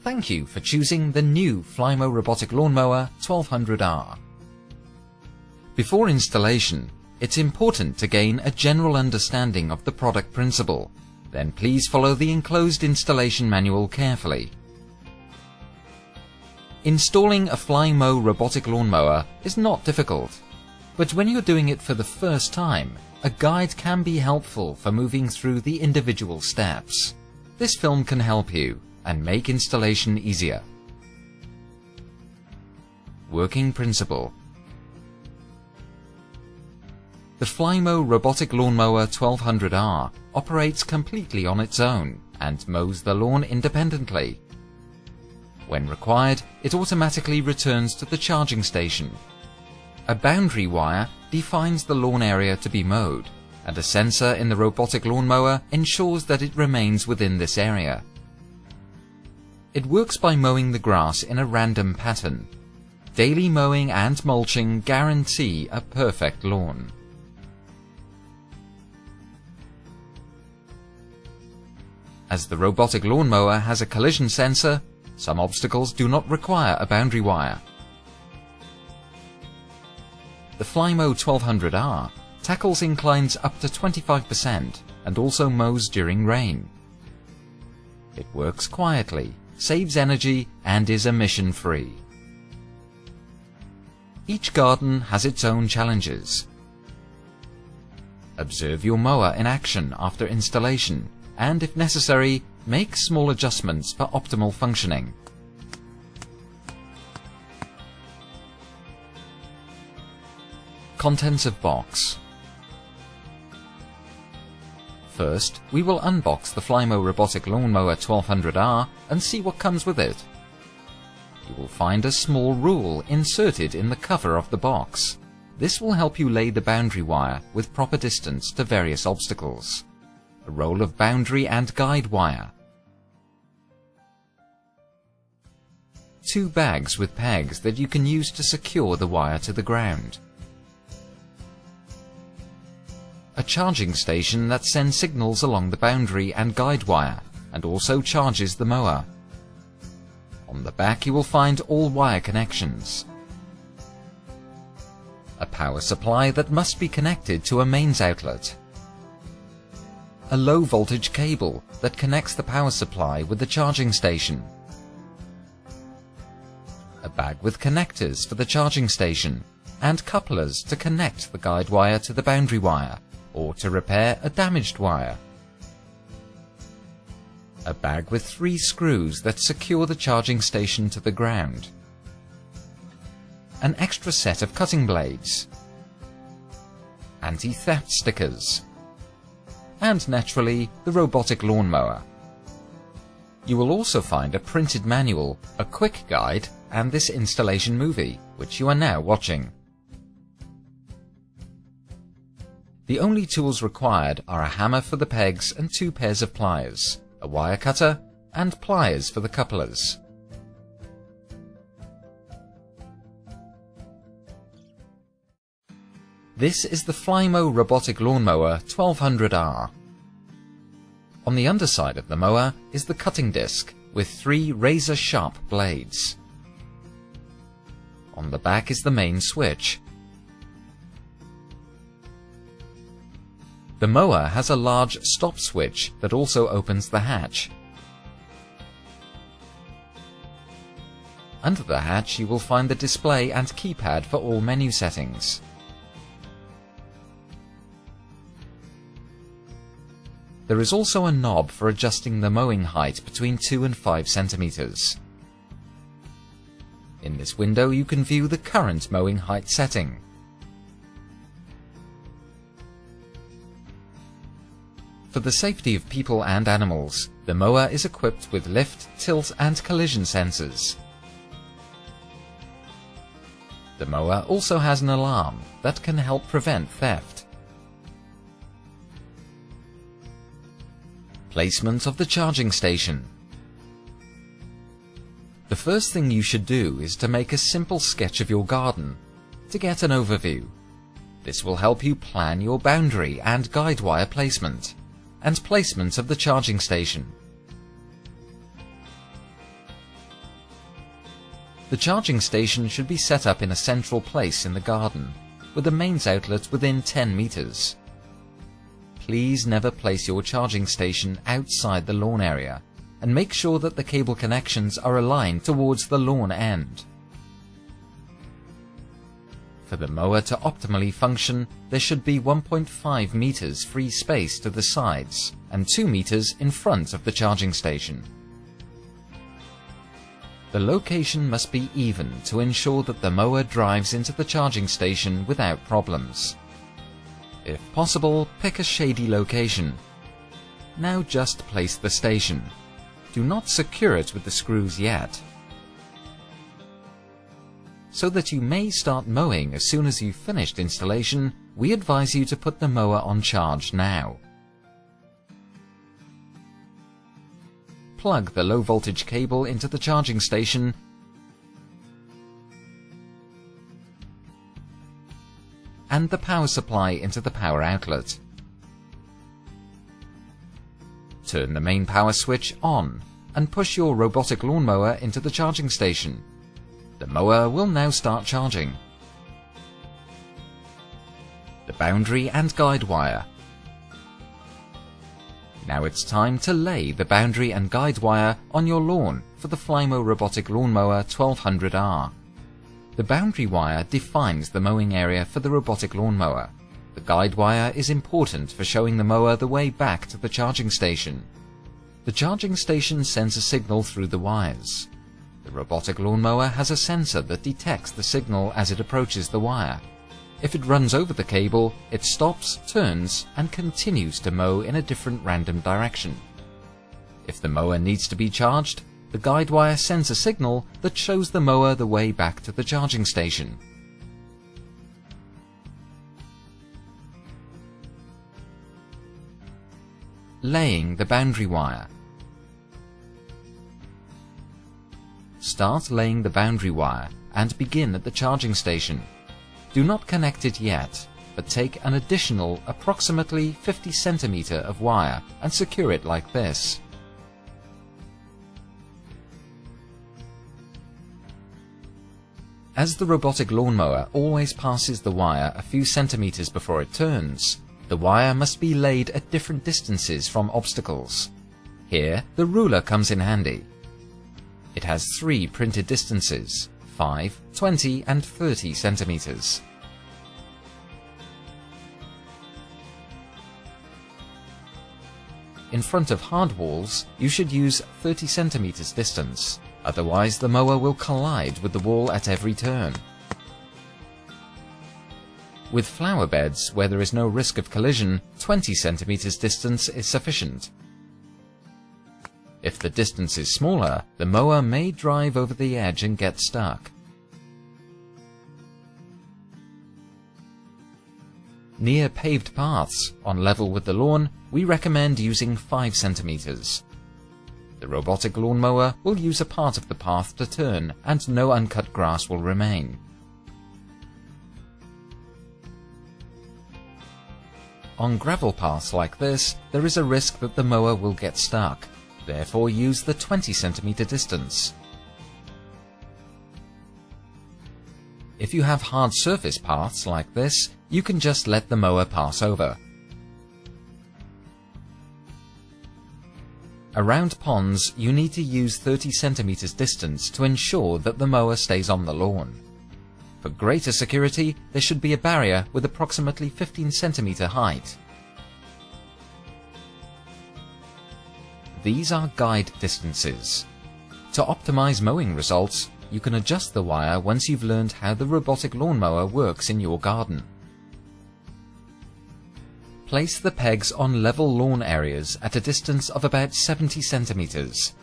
Thank you for choosing the new Flymo Robotic Lawnmower 1200R. Before installation, it's important to gain a general understanding of the product principle. Then please follow the enclosed installation manual carefully. Installing a Flymo Robotic Lawnmower is not difficult, but when you're doing it for the first time, a guide can be helpful for moving through the individual steps. This film can help you and make installation easier. Working principle. The Flymo Robotic Lawnmower 1200R operates completely on its own and mows the lawn independently. When required, it automatically returns to the charging station. A boundary wire defines the lawn area to be mowed, and a sensor in the robotic lawnmower ensures that it remains within this area. It works by mowing the grass in a random pattern. Daily mowing and mulching guarantee a perfect lawn. As the robotic lawnmower has a collision sensor, some obstacles do not require a boundary wire. The Flymo 1200R tackles inclines up to 25% and also mows during rain. It works quietly, saves energy, and is emission-free. Each garden has its own challenges. Observe your mower in action after installation, and if necessary, make small adjustments for optimal functioning. Contents of box. First, we will unbox the Flymo Robotic Lawnmower 1200R and see what comes with it. You will find a small rule inserted in the cover of the box. This will help you lay the boundary wire with proper distance to various obstacles. A roll of boundary and guide wire. 2 bags with pegs that you can use to secure the wire to the ground. A charging station that sends signals along the boundary and guide wire and also charges the mower. On the back you will find all wire connections. A power supply that must be connected to a mains outlet. A low voltage cable that connects the power supply with the charging station. A bag with connectors for the charging station and couplers to connect the guide wire to the boundary wire or to repair a damaged wire. A bag with 3 screws that secure the charging station to the ground. An extra set of cutting blades. Anti-theft stickers. And naturally, the robotic lawnmower. You will also find a printed manual, a quick guide, and this installation movie, which you are now watching. The only tools required are a hammer for the pegs and 2 pairs of pliers, a wire cutter, and pliers for the couplers. This is the Flymo Robotic Lawnmower 1200R. On the underside of the mower is the cutting disc with 3 razor-sharp blades. On the back is the main switch. The mower has a large stop switch that also opens the hatch. Under the hatch you will find the display and keypad for all menu settings. There is also a knob for adjusting the mowing height between 2 and 5 centimeters. In this window you can view the current mowing height setting. For the safety of people and animals, the mower is equipped with lift, tilt and collision sensors. The mower also has an alarm that can help prevent theft. Placement of the charging station. The first thing you should do is to make a simple sketch of your garden to get an overview. This will help you plan your boundary and guide wire placement and placement of the charging station. The charging station should be set up in a central place in the garden, with the mains outlet within 10 meters. Please never place your charging station outside the lawn area, and make sure that the cable connections are aligned towards the lawn end. For the mower to optimally function, there should be 1.5 meters free space to the sides and 2 meters in front of the charging station. The location must be even to ensure that the mower drives into the charging station without problems. If possible, pick a shady location. Now just place the station. Do not secure it with the screws yet. So that you may start mowing as soon as you've finished installation, we advise you to put the mower on charge now. Plug the low voltage cable into the charging station and the power supply into the power outlet. Turn the main power switch on and push your robotic lawnmower into the charging station. The mower will now start charging. The boundary and guide wire. Now it's time to lay the boundary and guide wire on your lawn for the Flymo Robotic Lawnmower 1200R. The boundary wire defines the mowing area for the robotic lawnmower. The guide wire is important for showing the mower the way back to the charging station. The charging station sends a signal through the wires. The robotic lawnmower has a sensor that detects the signal as it approaches the wire. If it runs over the cable, it stops, turns, and continues to mow in a different random direction. If the mower needs to be charged, the guide wire sends a signal that shows the mower the way back to the charging station. Laying the boundary wire. Start laying the boundary wire and begin at the charging station. Do not connect it yet, but take an additional approximately 50 cm of wire and secure it like this. As the robotic lawnmower always passes the wire a few centimeters before it turns, the wire must be laid at different distances from obstacles. Here, the ruler comes in handy. It has 3 printed distances: 5, 20 and 30 centimeters. In front of hard walls, you should use 30 centimeters distance, otherwise the mower will collide with the wall at every turn. With flower beds, where there is no risk of collision, 20 centimeters distance is sufficient. If the distance is smaller, the mower may drive over the edge and get stuck. Near paved paths, on level with the lawn, we recommend using 5 centimeters. The robotic lawnmower will use a part of the path to turn, and no uncut grass will remain. On gravel paths like this, there is a risk that the mower will get stuck. Therefore, use the 20 centimeter distance. If you have hard surface paths like this, you can just let the mower pass over. Around ponds, you need to use 30 centimeters distance to ensure that the mower stays on the lawn. For greater security, there should be a barrier with approximately 15 centimeter height. These are guide distances. To optimize mowing results, you can adjust the wire once you've learned how the robotic lawnmower works in your garden. Place the pegs on level lawn areas at a distance of about 70 centimeters.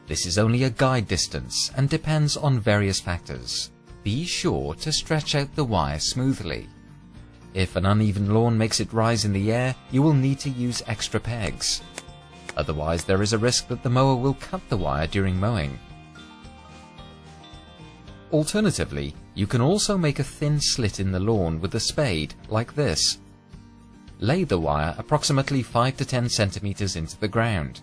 This is only a guide distance and depends on various factors. Be sure to stretch out the wire smoothly. If an uneven lawn makes it rise in the air, you will need to use extra pegs. Otherwise, there is a risk that the mower will cut the wire during mowing. Alternatively, you can also make a thin slit in the lawn with a spade, like this. Lay the wire approximately 5 to 10 centimeters into the ground.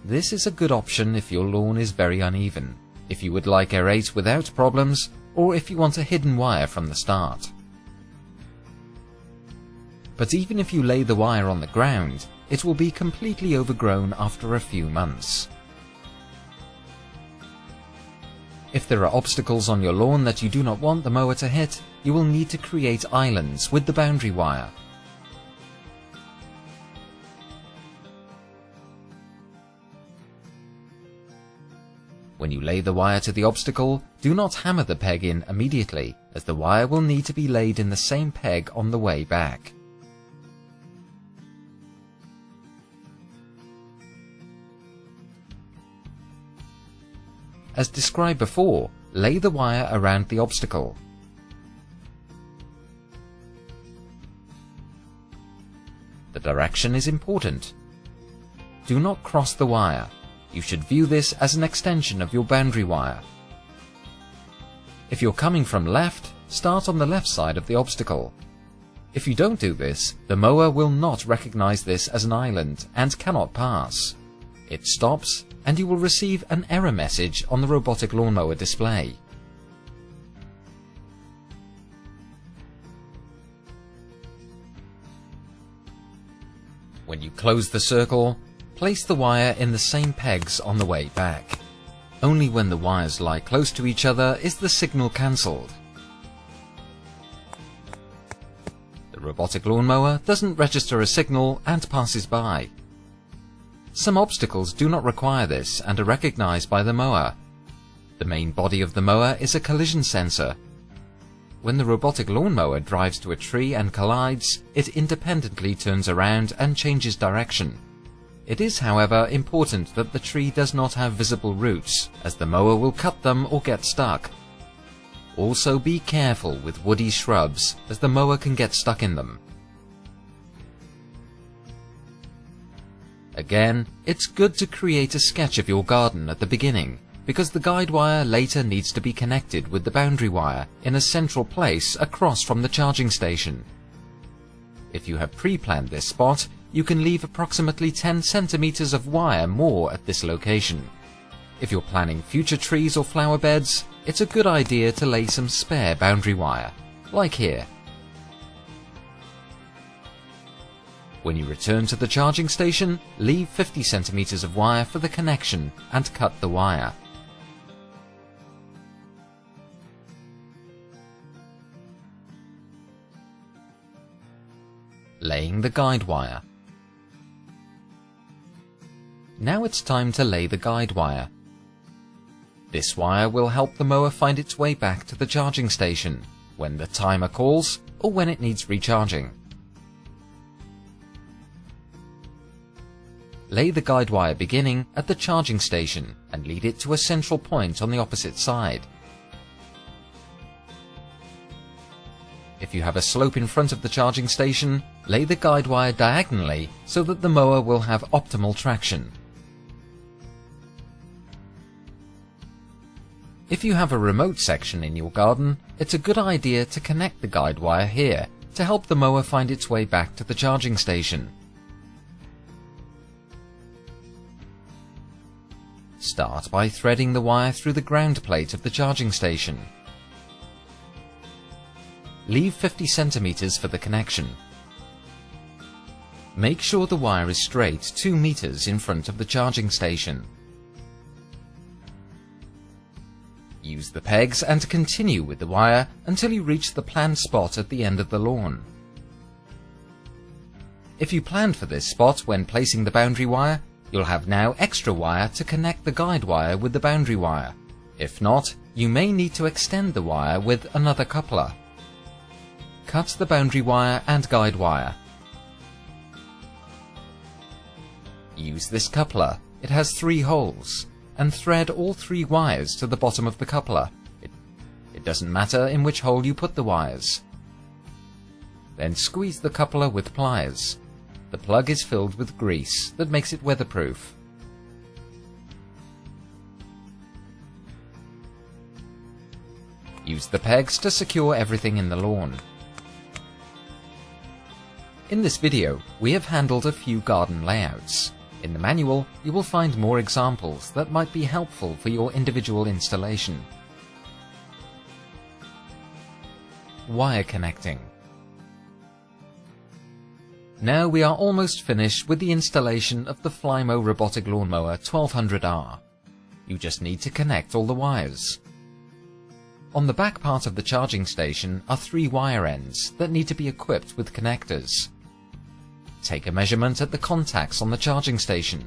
This is a good option if your lawn is very uneven. if you would like aerate without problems, or if you want a hidden wire from the start. But even if you lay the wire on the ground, it will be completely overgrown after a few months. If there are obstacles on your lawn that you do not want the mower to hit, you will need to create islands with the boundary wire. When you lay the wire to the obstacle, do not hammer the peg in immediately, as the wire will need to be laid in the same peg on the way back. As described before, lay the wire around the obstacle. The direction is important. Do not cross the wire. You should view this as an extension of your boundary wire. If you're coming from left, start on the left side of the obstacle. If you don't do this, the mower will not recognize this as an island and cannot pass. It stops, and you will receive an error message on the robotic lawnmower display. When you close the circle, place the wire in the same pegs on the way back. Only when the wires lie close to each other is the signal cancelled. The robotic lawnmower doesn't register a signal and passes by. Some obstacles do not require this and are recognized by the mower. The main body of the mower is a collision sensor. When the robotic lawnmower drives to a tree and collides, it independently turns around and changes direction. It is, however, important that the tree does not have visible roots, as the mower will cut them or get stuck. Also be careful with woody shrubs, as the mower can get stuck in them. Again, it's good to create a sketch of your garden at the beginning, because the guide wire later needs to be connected with the boundary wire in a central place across from the charging station. If you have pre-planned this spot, you can leave approximately 10 centimeters of wire more at this location. If you're planning future trees or flower beds, it's a good idea to lay some spare boundary wire, like here. When you return to the charging station, leave 50 centimeters of wire for the connection and cut the wire. Laying the guide wire. Now it's time to lay the guide wire. This wire will help the mower find its way back to the charging station when the timer calls or when it needs recharging. Lay the guide wire beginning at the charging station and lead it to a central point on the opposite side. If you have a slope in front of the charging station, lay the guide wire diagonally so that the mower will have optimal traction. If you have a remote section in your garden, it's a good idea to connect the guide wire here to help the mower find its way back to the charging station. Start by threading the wire through the ground plate of the charging station. Leave 50 centimeters for the connection. Make sure the wire is straight 2 meters in front of the charging station. Use the pegs and continue with the wire until you reach the planned spot at the end of the lawn. If you planned for this spot when placing the boundary wire, you'll have now extra wire to connect the guide wire with the boundary wire. If not, you may need to extend the wire with another coupler. Cut the boundary wire and guide wire. Use this coupler. It has 3 holes, and thread all 3 wires to the bottom of the coupler. It doesn't matter in which hole you put the wires. Then squeeze the coupler with pliers. The plug is filled with grease that makes it weatherproof. Use the pegs to secure everything in the lawn. In this video, we have handled a few garden layouts. In the manual, you will find more examples that might be helpful for your individual installation. Wire connecting. Now we are almost finished with the installation of the Flymo Robotic Lawnmower 1200R. You just need to connect all the wires. On the back part of the charging station are 3 wire ends that need to be equipped with connectors. Take a measurement at the contacts on the charging station.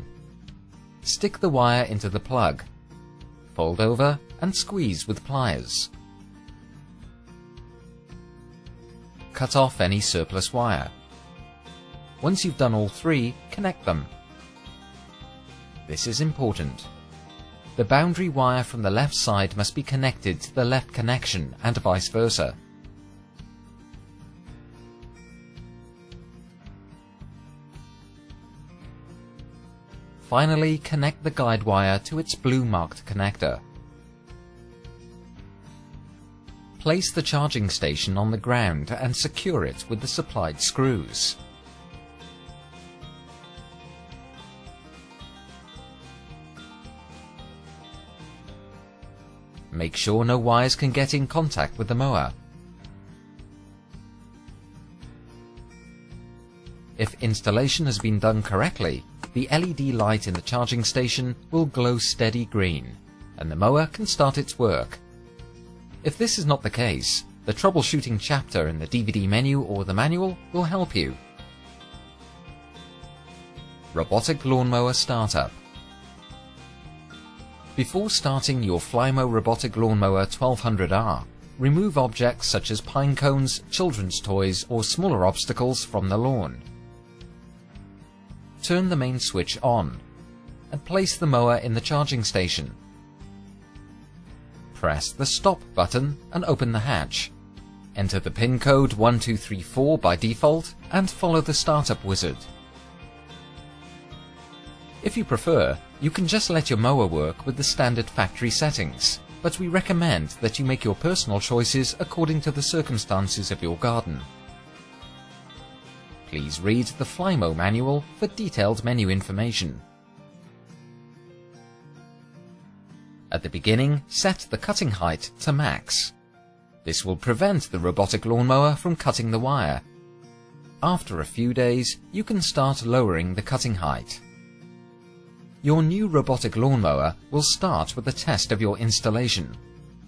Stick the wire into the plug. Fold over and squeeze with pliers. Cut off any surplus wire. Once you've done all 3, connect them. This is important. The boundary wire from the left side must be connected to the left connection and vice versa. Finally, connect the guide wire to its blue marked connector. Place the charging station on the ground and secure it with the supplied screws. Make sure no wires can get in contact with the mower. If installation has been done correctly, the LED light in the charging station will glow steady green, and the mower can start its work. If this is not the case, the troubleshooting chapter in the DVD menu or the manual will help you. Robotic Lawnmower Startup. Before starting your Flymo Robotic Lawnmower 1200R, remove objects such as pine cones, children's toys or smaller obstacles from the lawn. Turn the main switch on and place the mower in the charging station. Press the stop button and open the hatch. Enter the pin code 1234 by default and follow the startup wizard. If you prefer, you can just let your mower work with the standard factory settings, but we recommend that you make your personal choices according to the circumstances of your garden. Please read the Flymo manual for detailed menu information. At the beginning, set the cutting height to max. This will prevent the robotic lawnmower from cutting the wire. After a few days, you can start lowering the cutting height. Your new robotic lawnmower will start with a test of your installation.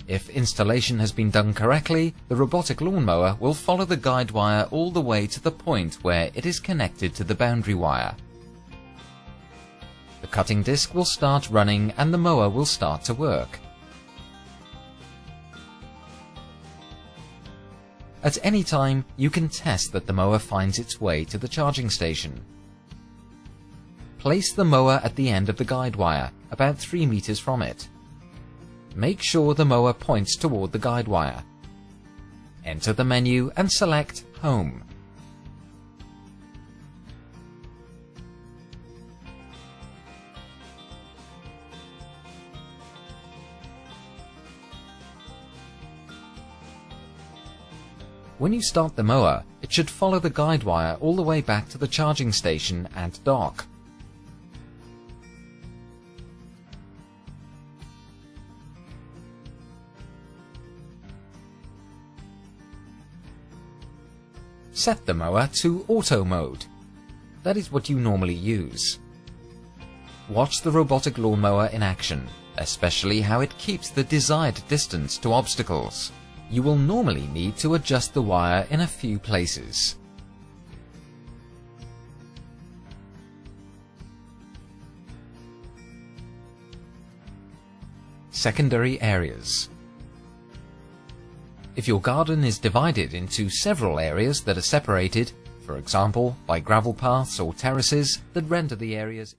If installation has been done correctly, the robotic lawnmower will follow the guide wire all the way to the point where it is connected to the boundary wire. The cutting disc will start running and the mower will start to work. At any time, you can test that the mower finds its way to the charging station. Place the mower at the end of the guide wire, about 3 meters from it. Make sure the mower points toward the guide wire. Enter the menu and select Home. When you start the mower, it should follow the guide wire all the way back to the charging station and dock. Set the mower to Auto mode. That is what you normally use. Watch the robotic lawnmower in action, especially how it keeps the desired distance to obstacles. You will normally need to adjust the wire in a few places. Secondary areas. If your garden is divided into several areas that are separated, for example by gravel paths or terraces that render the areas